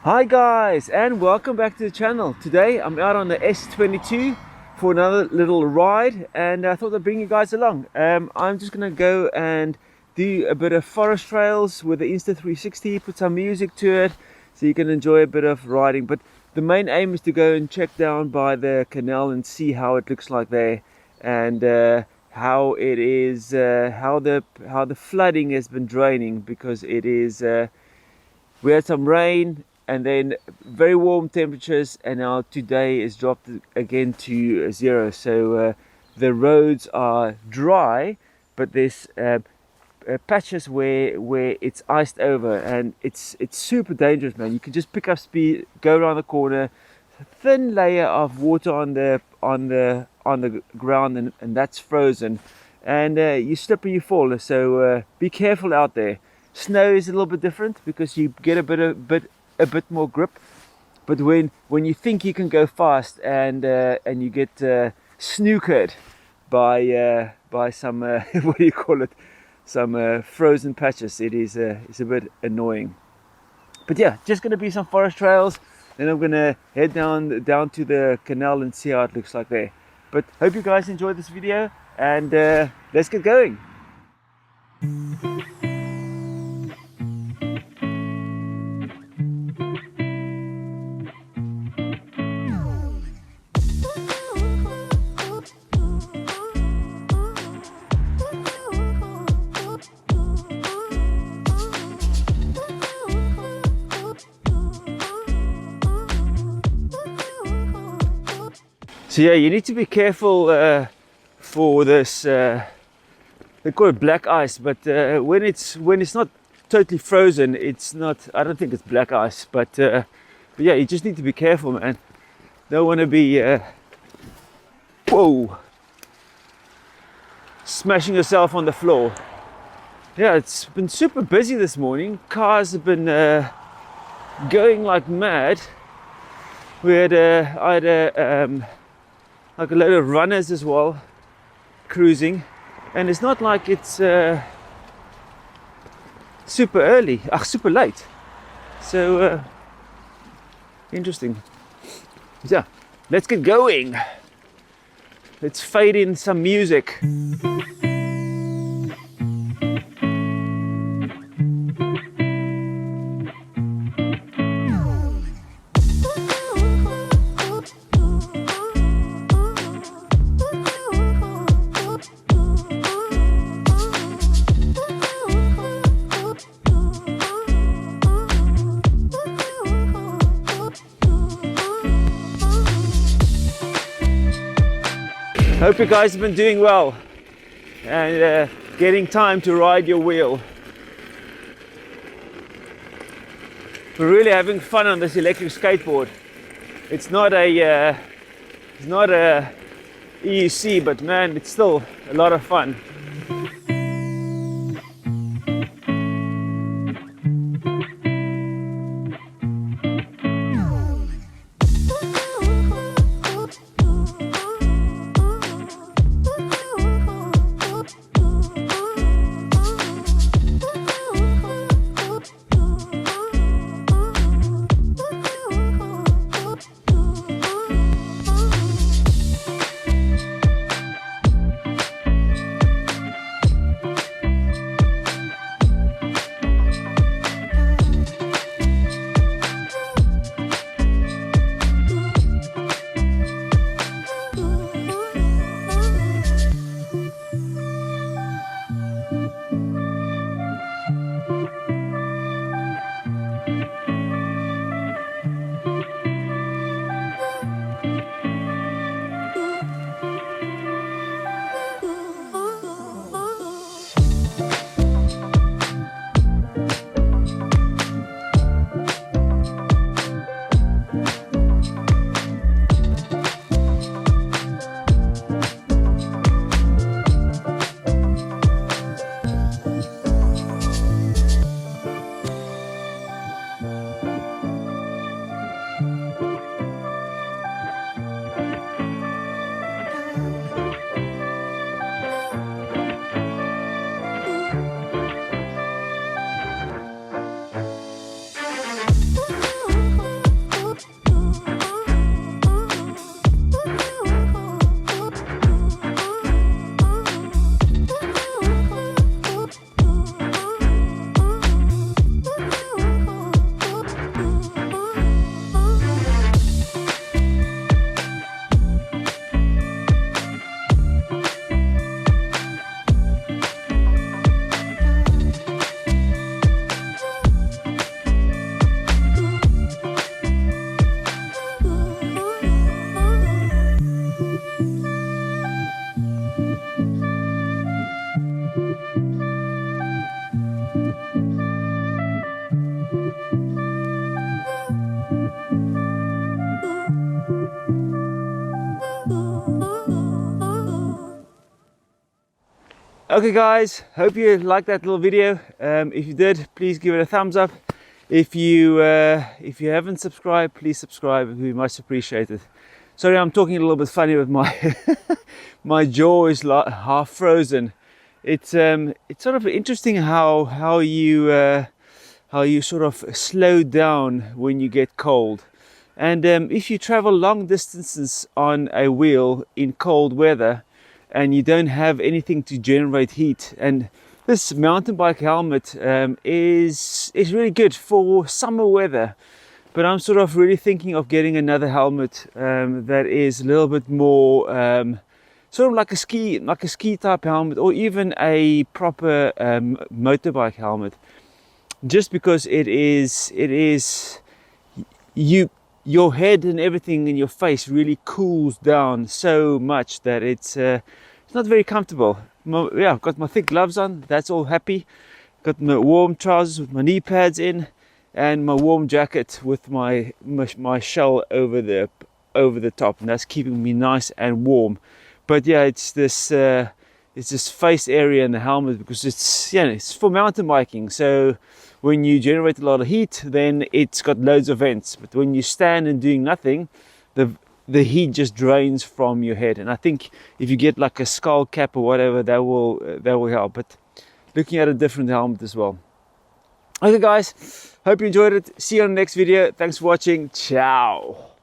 Hi guys, and welcome back to the channel. Today I'm out on the S22 for another little ride, and I thought I'd bring you guys along. I'm just gonna go and do a bit of forest trails with the Insta 360, put some music to it so you can enjoy a bit of riding. But the main aim is to go and check down by the canal and see how it looks like there, and how it is, how the flooding has been draining, because it is we had some rain and then very warm temperatures, and now today is dropped again to 0. So the roads are dry, but there's patches where it's iced over, and it's super dangerous, man. You can just pick up speed, go around the corner, thin layer of water on the ground, and that's frozen, and you slip and you fall. So be careful out there. Snow is a little bit different because you get a bit more grip, but when you think you can go fast and you get snookered by some what do you call it, some frozen patches, it's a bit annoying. But yeah, just gonna be some forest trails, then I'm gonna head down to the canal and see how it looks like there. But hope you guys enjoyed this video, and let's get going. So yeah, you need to be careful for this. They call it black ice, but when it's not totally frozen, it's not. I don't think it's black ice, but yeah, you just need to be careful, man. Don't want to be whoa, smashing yourself on the floor. Yeah, it's been super busy this morning. Cars have been going like mad. I had like a load of runners as well cruising, and it's not like it's super late, so interesting. Yeah, let's get going. Let's fade in some music. Hope you guys have been doing well and getting time to ride your wheel. We're really having fun on this electric skateboard. It's not a EUC, but man, it's still a lot of fun. Okay guys, hope you liked that little video. If you did, please give it a thumbs up. If you haven't subscribed, please subscribe. It would be much appreciated. Sorry, I'm talking a little bit funny with my my jaw is like half frozen. It's sort of interesting how you sort of slow down when you get cold. And if you travel long distances on a wheel in cold weather and you don't have anything to generate heat, and this mountain bike helmet is really good for summer weather. But I'm sort of really thinking of getting another helmet that is a little bit more sort of like a ski type helmet, or even a proper motorbike helmet. Just because your head and everything in your face really cools down so much that it's not very comfortable. Yeah, I've got my thick gloves on. That's all happy. Got my warm trousers with my knee pads in, and my warm jacket with my shell over the top, and that's keeping me nice and warm. But yeah, it's this face area in the helmet, because it's for mountain biking. So when you generate a lot of heat, then it's got loads of vents. But when you stand and doing nothing, the heat just drains from your head. And I think if you get like a skull cap or whatever, that will help. But looking at a different helmet as well. Okay guys, hope you enjoyed it. See you on the next video. Thanks for watching. Ciao.